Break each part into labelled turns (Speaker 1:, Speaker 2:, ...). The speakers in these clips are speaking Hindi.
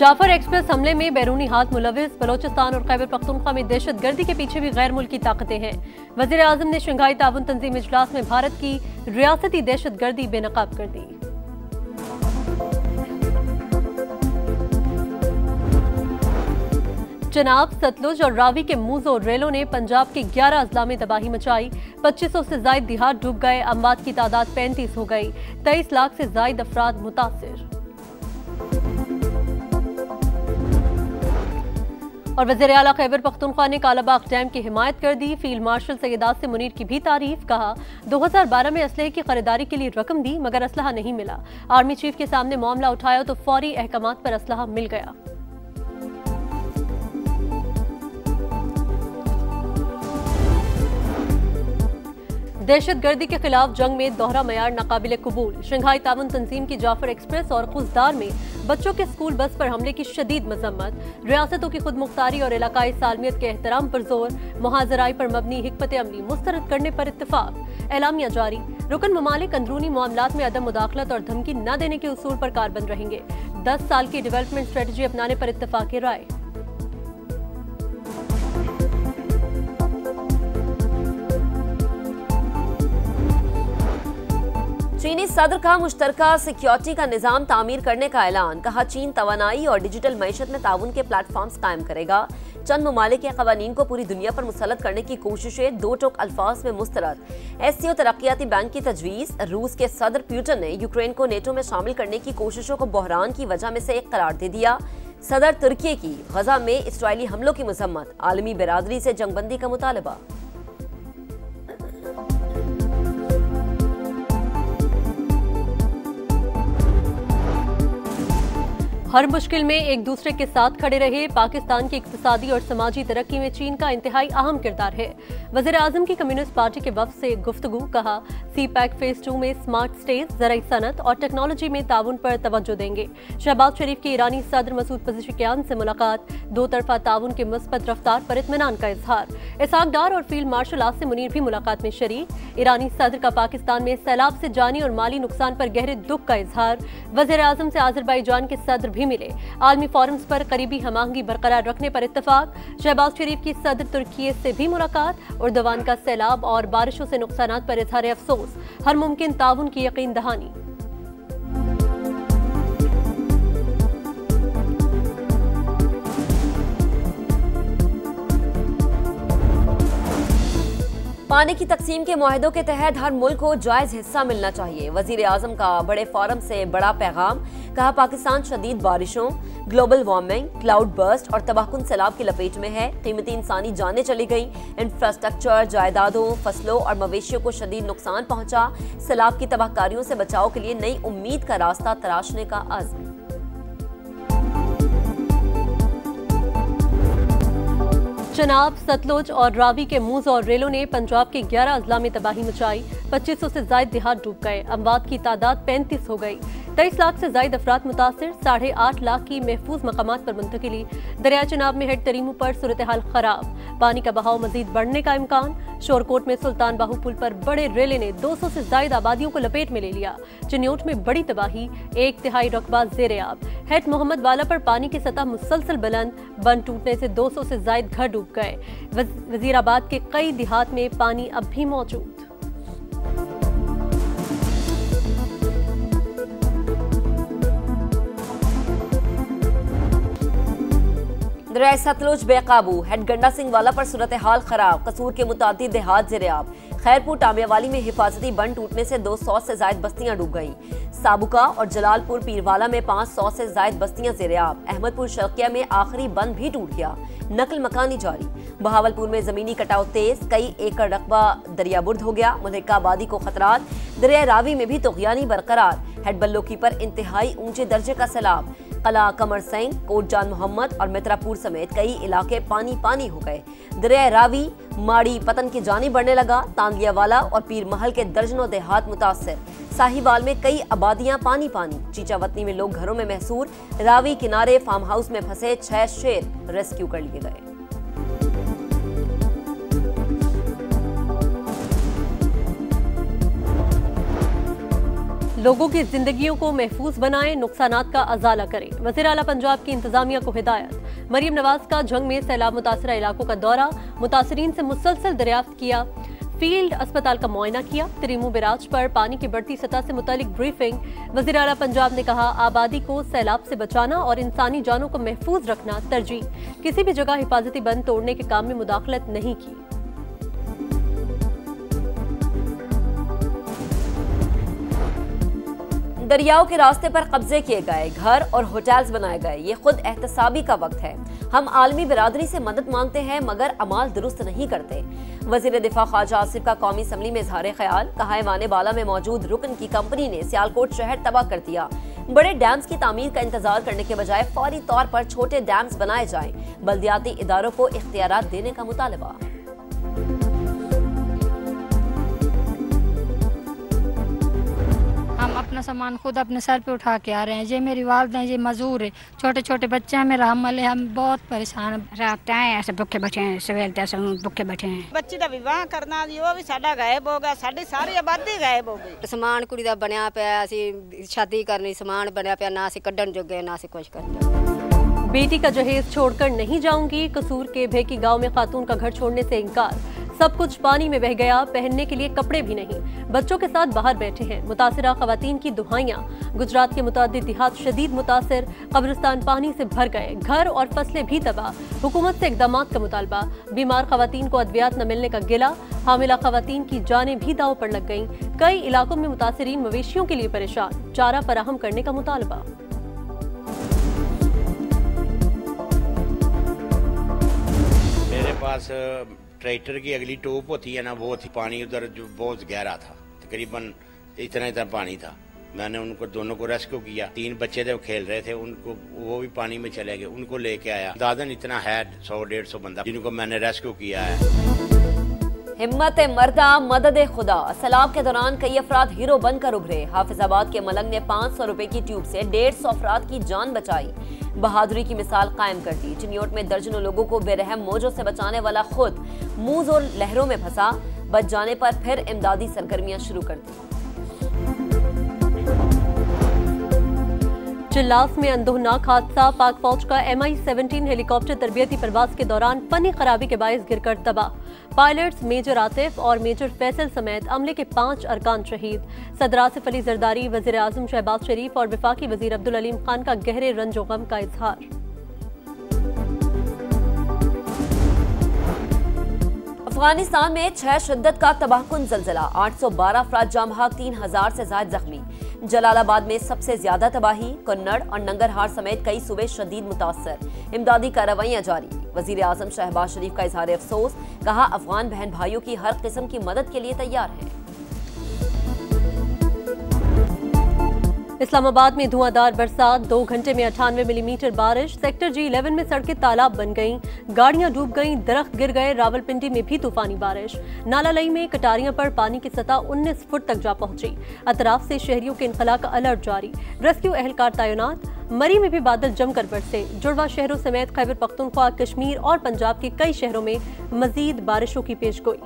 Speaker 1: जाफर एक्सप्रेस हमले में बैरूनी हाथ मुलविस। बलोचिस्तान और खैबर पख्तूनख्वा में दहशतगर्दी के पीछे भी गैर मुल्की ताकतें हैं। वजीर आजम ने शंघाई ताउन तंजीम इजलास में भारत की रियासती दहशतगर्दी बेनकाब कर दी। चनाब, सतलुज और रावी के मूजो रेलों ने पंजाब के 11 अजला में तबाही मचाई। 2500 से जायद देहात डूब गए। अमवात की तादाद 35 हो गई। 23 लाख से जायद अफराद मुतासिर। और वज़ीर आला खैबर पख्तूनख्वा ने कालाबाग डैम की हिमायत कर दी। फील्ड मार्शल सैयद आसिम मुनीर की भी तारीफ। कहा 2012 में असलहे की खरीदारी के लिए रकम दी मगर असलहा नहीं मिला। आर्मी चीफ के सामने मामला उठाया तो फौरी अहकामात पर असलहा मिल गया। दहशतगर्दी के खिलाफ जंग में दोहरा मयार नाकाबिले कबूल। शंघाई ताउन तंजीम की जाफर एक्सप्रेस और खुजदार में बच्चों के स्कूल बस पर हमले की शदीद मजम्मत। रियासतों की खुद मुख्तारी और इलाकाई सालमियत के एहतराम पर जोर। मुहाजराई पर मबनी हिकमत अमली मुस्तरद करने पर इत्तफाक। एलामिया जारी। रुकन ममालिक अंदरूनी मामलात में अदम मुदाखलत और धमकी न देने के उसूल पर कारबंद रहेंगे। 10 साल की डेवलपमेंट स्ट्रेटजी अपनाने पर इत्तफाक राय।
Speaker 2: चीनी सदर का मुश्तरका सिक्योरिटी का निजाम तामीर करने का ऐलान। कहा चीन तवानाई और डिजिटल मईशत में ताउन के प्लेटफॉर्म्स कायम करेगा। चंद ममालिक के कवानीन को पूरी दुनिया पर मुसल्लत करने की कोशिशें दो टोक अल्फाज में मुस्तरद। एससीओ तरक्याती बैंक की तजवीज़। रूस के सदर पुतिन ने यूक्रेन को नेटो में शामिल करने की कोशिशों को बहरान की वजह में से एक करार दे दिया। सदर तुर्की की गजा में इसराइली हमलों की मजम्मत। आलमी बिरादरी से जंगबंदी का मुतालबा।
Speaker 1: हर मुश्किल में एक दूसरे के साथ खड़े रहे। पाकिस्तान की इक्तिसादी और समाजी तरक्की में चीन का इंतहाई अहम किरदार है। वज़ीर आज़म की कम्युनिस्ट पार्टी के वफ़द से गुफ्तगू। कहा CPEC फेज 2 में स्मार्ट स्टेज, ज़राई सनत और टेक्नोलॉजी में ताउन पर तवज्जो देंगे। शहबाज शरीफ की ईरानी सदर मसूद पज़ेशिकियान से मुलाकात। दो तरफा ताउन के मुस्बत रफ्तार पर इत्मीनान का इजहार। इसहाक डार और फील्ड मार्शल आसिम मुनीर भी मुलाकात में शरीक। ईरानी सदर का पाकिस्तान में सैलाब से जानी और माली नुकसान पर गहरे दुख का इजहार। वज़ीर आज़म से आज़रबाईजान के सदर भी मिले। आलमी फोरम्स पर करीबी हमाहंगी बरकरार रखने पर इत्तफाक। शहबाज शरीफ की सदर तुर्की से भी मुलाकात। उर्दवान का सैलाब और बारिशों से नुकसानात पर इजहार अफसोस। हर मुमकिन ताउन की यकीन दहानी।
Speaker 2: पानी की तकसीम के मुआहदों के तहत हर मुल्क को जायज हिस्सा मिलना चाहिए। वजीर आजम का बड़े फोरम से बड़ा पैगाम। कहा पाकिस्तान शदीद बारिशों, ग्लोबल वार्मिंग, क्लाउड बर्स्ट और तबाहकुन सैलाब की लपेट में है। कीमती इंसानी जानें चली गई। इंफ्रास्ट्रक्चर, जायदादों, फसलों और मवेशियों को शदीद नुकसान पहुंचा। सैलाब की तबाहकारियों से बचाव के लिए नई उम्मीद का रास्ता तराशने का अज़्म।
Speaker 1: चनाब, सतलुज और रावी के मूज और रेलों ने पंजाब के 11 अजला में तबाही मचाई। 2500 से जायद देहात डूब गए। अमवात की तादाद 35 हो गई। 23 लाख से जायद अफराद मुतासिर। 8.5 लाख की महफूज मकामात पर मुंतकिली। दरिया चनाब में हेड तरीमू पर सूरत हाल खराब। पानी का बहाव मजीद बढ़ने का इम्कान। शोरकोट में सुल्तान बाहू पुल पर बड़े रेले ने 200 से जायद आबादियों को लपेट में ले लिया। चिन्योट में बड़ी तबाही। 1/3 रकबा ज़ेर-ए-आब। हेड मोहम्मद वाला पर पानी की सतह मुसलसल बुलंद। बंद टूटने से 200 से जायद घर डूब गए। वजीराबाद के कई देहात में पानी अब भी मौजूद।
Speaker 2: दरिया सतलुज बेकाबू। हेड गंडा सिंह वाला पर सूरत हाल खराब। कसूर के मुतादिद देहात ज़ेर-ए-आब। खैरपुर टामियावाली में हिफाजती बंद टूटने से 200 से जायद बस्तियां डूब गईं। साबुका और जलालपुर पीरवाला में 500 से जायद बस्तियां ज़ेर-ए-आब। अहमदपुर शर्किया में आखिरी बंद भी टूट गया। नकल मकानी जारी। बहावलपुर में जमीनी कटाव तेज। कई एकड़ रकबा दरियाबुर्द हो गया। मुल्का आबादी को खतरात। दरिया रावी में भी तुग़यानी बरकरार। हेड बल्लोकी पर इंतहाई ऊंचे दर्जे का सैलाब। कला कमर सिंह, कोट जान मोहम्मद और मित्रापुर समेत कई इलाके पानी पानी हो गए। दरिया रावी माड़ी पतन की जानिब बढ़ने लगा। तांदियावाला और पीर महल के दर्जनों देहात मुतासर। साहिवाल में कई आबादियां पानी पानी। चीचावतनी में लोग घरों में महसूर। रावी किनारे फार्म हाउस में फंसे 6 शेर रेस्क्यू कर लिए गए।
Speaker 1: लोगों की जिंदगियों को महफूज बनाएं, नुकसानात का अजाला करें। वज़ीर आला पंजाब की इंतजामिया को हिदायत। मरियम नवाज का जंग में सैलाब मुतासरा इलाकों का दौरा, मुतासरीन से मुसलसल दरियाफ्त किया, फील्ड अस्पताल का मुआयना किया। तरीमू बैराज पर पानी की बढ़ती सतह से मुतालिक ब्रीफिंग। वज़ीर आला पंजाब ने कहा, आबादी को सैलाब से बचाना और इंसानी जानों को महफूज रखना तरजीह। किसी भी जगह हिफाजती बंद तोड़ने के काम में मुदाखलत नहीं की।
Speaker 2: दरियाओं के रास्ते पर कब्जे किए गए, घर और होटल्स बनाए गए। ये खुद एहतसाबी का वक्त है। हम आलमी बिरादरी से मदद मांगते हैं मगर अमाल दुरुस्त नहीं करते। वजीर दिफा ख्वाजा आसिफ का कौमी असम्बली में इजहार ख्याल। कहा, ऐवान बाला में मौजूद रुकन की कंपनी ने सियालकोट शहर तबाह कर दिया। बड़े डैम्स की तामीर का इंतजार करने के बजाय फौरी तौर पर छोटे डैम्स बनाए जाएं। बल्दियाती इदारों को इख्तियारात देने का मुतालबा।
Speaker 3: हम अपना सामान खुद अपने सर पे उठा के आ रहे हैं। ये मेरी वालदा हैं, ये मजदूर है, छोटे छोटे बच्चे हैं, मेरा हमल है, हम बहुत परेशान हैं।
Speaker 4: रात आए ऐसे भुखे बैठे हैं, सवेर तक भुखे बैठे हैं।
Speaker 5: बच्ची का विवाह करना वो भी साडा गायब हो गया, साडी सारी आबादी गायब हो गई।
Speaker 6: समान कुड़ी दा बनया पिया, असी शादी करनी, समान बनया पिया, ना असी कड्ढन जोगे ना असी कुछ करना।
Speaker 1: बेटी का जहेज छोड़कर नहीं जाऊंगी। कसूर के भेकी गांव में खातून का घर छोड़ने से इंकार। सब कुछ पानी में बह गया, पहनने के लिए कपड़े भी नहीं। बच्चों के साथ बाहर बैठे हैं। मुतासिरा खवातीन की दुहाइयां। गुजरात के मुतादिद देहात शदीद मुतासिर, कब्रिस्तान पानी से भर गए, घर और फसलें भी तबाह। हुकूमत से इकदामात का मुतालबा। बीमार खवातीन को अद्वियात न मिलने का गिला। हामिला खवातीन की जानें भी दांव पर लग गईं। कई इलाकों में मुतासिरीन मवेशियों के लिए परेशान। चारा फराहम करने का मुतालबा।
Speaker 7: मेरे पास ट्रैक्टर की अगली टोप होती है ना, वो थी। पानी उधर जो बहुत गहरा था, तकरीबन इतना पानी था। मैंने उनको दोनों को रेस्क्यू किया। 3 बच्चे थे, वो खेल रहे थे, उनको वो भी पानी में चले गए। उनको लेके आया। दादन इतना है 100-150 बंदा जिनको मैंने रेस्क्यू किया है।
Speaker 2: हिम्मत मर्दा मदद खुदा। सैलाब के दौरान कई अफराद हीरो बनकर उभरे। हाफिजाबाद के मलंग ने 500 रुपए की ट्यूब से 150 अफराद की जान बचाई। बहादुरी की मिसाल कायम कर दी। चिन्योट में दर्जनों लोगों को बेरहम मौजों से बचाने वाला खुद मूज और लहरों में फंसा। बच जाने पर फिर इमदादी सरगर्मियां शुरू कर दी।
Speaker 1: चिल्लास में अंदोहनाक हादसा। पाक फौज का MI-17 हेलीकॉप्टर तरबियती परवाज के दौरान फनी खराबी के बायस गिरकर तबाह। पायलट्स मेजर आतिफ और मेजर फैसल समेत अमले के 5 अरकान शहीद। सदर आसिफ अली जरदारी, वज़ीर आज़म शहबाज शरीफ और वफाकी वज़ीर अब्दुल अलीम खान का गहरे रंजो गम का इजहार।
Speaker 2: अफगानिस्तान में 6 शिद्दत का तबाहकुन जलजला। 812 अफराद जाँ बहक, 3000 से ज्यादा जख्मी। जलालाबाद में सबसे ज्यादा तबाही। कन्नड़ और नंगरहार समेत कई सूबे शदीद मुतासर। इमदादी कार्रवाइयां जारी। वजीर आजम शहबाज शरीफ का इजहार अफसोस। कहा, अफगान बहन भाइयों की हर किस्म की मदद के लिए तैयार है।
Speaker 1: इस्लामाबाद में धुआंधार बरसात। 2 घंटे में 98 मिलीमीटर बारिश। सेक्टर G11 में सड़कें तालाब बन गईं, गाड़ियां डूब गईं, दरख्त गिर गए। रावलपिंडी में भी तूफानी बारिश। नालालई में कटारियां पर पानी की सतह 19 फुट तक जा पहुंची। अतराफ से शहरियों के इनखला का अलर्ट जारी। रेस्क्यू एहलकार तैनात। मरी में भी बादल जमकर बरसे। जुड़वा शहरों समेत खैबर पख्तूनख्वा, कश्मीर और पंजाब के कई शहरों में मजीद बारिशों की पेशगोई।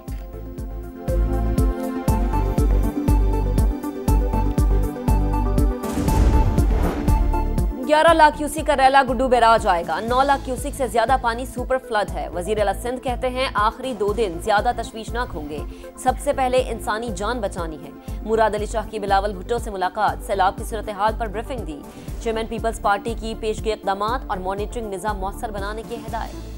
Speaker 2: 11 लाख क्यूसिक का रैला गुड्डू बैराज आएगा। 9 लाख क्यूसिक से ज्यादा पानी सुपर फ्लड है। वजीर आला सिंध कहते हैं, आखिरी 2 दिन ज्यादा तशवीशनाक होंगे। सबसे पहले इंसानी जान बचानी है। मुराद अली शाह की बिलावल भुट्टो से मुलाकात। सैलाब की सूरत हाल पर ब्रीफिंग दी। चेयरमैन पीपल्स पार्टी की पेशगी इक़दामात और मॉनिटरिंग निज़ाम मौसर बनाने की हिदायत।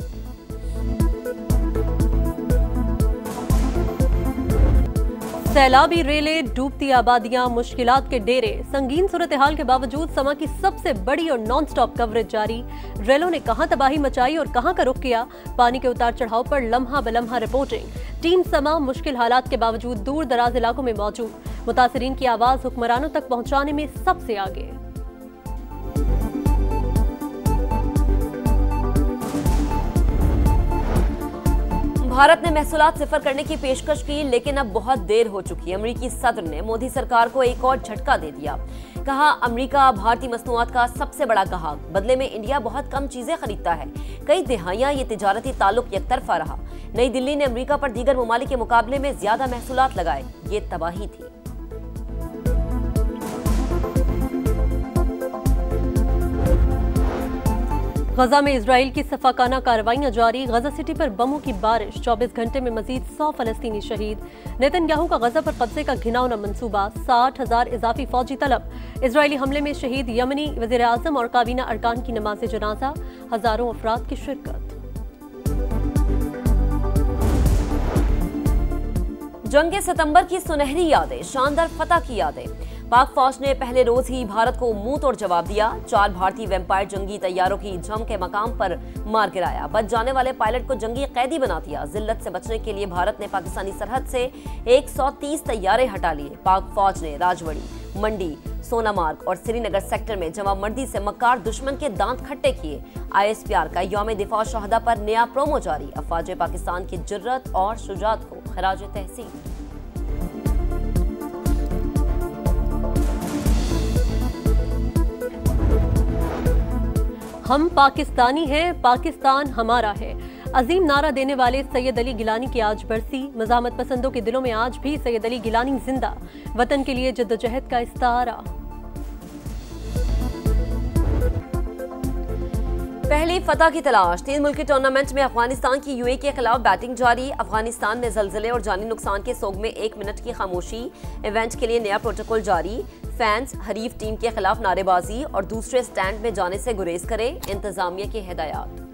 Speaker 1: सैलाबी रेलें, डूबती आबादियां, मुश्किलात के डेरे। संगीन सूरत हाल के बावजूद समा की सबसे बड़ी और नॉन स्टॉप कवरेज जारी। रेलों ने कहां तबाही मचाई और कहां का रुख किया, पानी के उतार चढ़ाव पर लम्हा बलम्हा रिपोर्टिंग। टीम समा मुश्किल हालात के बावजूद दूर दराज इलाकों में मौजूद। मुतासिरीन की आवाज हुक्मरानों तक पहुंचाने में सबसे आगे।
Speaker 2: भारत ने महसूलात सिफर करने की पेशकश की, लेकिन अब बहुत देर हो चुकी। अमरीकी सदर ने मोदी सरकार को एक और झटका दे दिया। कहा, अमरीका भारतीय मसनूआत का सबसे बड़ा गाहक, बदले में इंडिया बहुत कम चीजें खरीदता है। कई दिहाइयां ये तिजारती ताल्लुक एकतरफा रहा। नई दिल्ली ने अमरीका पर दीगर ममालिक के मुकाबले में ज्यादा महसूलात लगाए। ये तबाही थी।
Speaker 1: गजा में इजराइल की सफाकाना कार्रवाइयां जारी। गजा सिटी पर बमों की बारिश। 24 घंटे में मजीद 100 फलस्तीनी शहीद। नेतन्याहू का गजा पर कब्जे का घिनौना मंसूबा। 60,000 इजाफी फौजी तलब। इजरायली हमले में शहीद यमनी वजीर आजम और काबीना अरकान की नमाज जनाजा। हजारों अफराद की शिरकत।
Speaker 2: जंग सितंबर की सुनहरी यादें, शानदार फतह की यादें। पाक फौज ने पहले रोज ही भारत को मुंह तोड़ जवाब दिया। 4 भारतीय वेम्पायर जंगी तैयारों की जम के मकाम पर मार गिराया। बच जाने वाले पायलट को जंगी कैदी बना दिया। जिल्लत से बचने के लिए भारत ने पाकिस्तानी सरहद से 130 तैयारे हटा लिए। पाक फौज ने राजवड़ी, मंडी, सोनामार्ग और श्रीनगर सेक्टर में जमामर्दी से मक्कार दुश्मन के दांत खट्टे किए। ISPR का यौम दिफा शहदा पर नया प्रोमो जारी। अफवाज पाकिस्तान की जुर्रत और शुजात को खराज तहसीन।
Speaker 1: हम पाकिस्तानी हैं, पाकिस्तान हमारा है। अजीम नारा देने वाले सैयद अली गिलानी की आज बरसी। मज़ाहमत पसंदों के दिलों में आज भी सैयद अली गिलानी जिंदा। वतन के लिए जद्दोजहद का इस्तारा।
Speaker 2: पहली फतह की तलाश। 3 मुल्की टूर्नामेंट में अफगानिस्तान की UAE के खिलाफ बैटिंग जारी। अफगानिस्तान में जलजले और जानी नुकसान के सोग में 1 मिनट की खामोशी। इवेंट के लिए नया प्रोटोकॉल जारी। फैंस हरीफ टीम के खिलाफ नारेबाजी और दूसरे स्टैंड में जाने से गुरेज करें। इंतजामिया की हिदायत।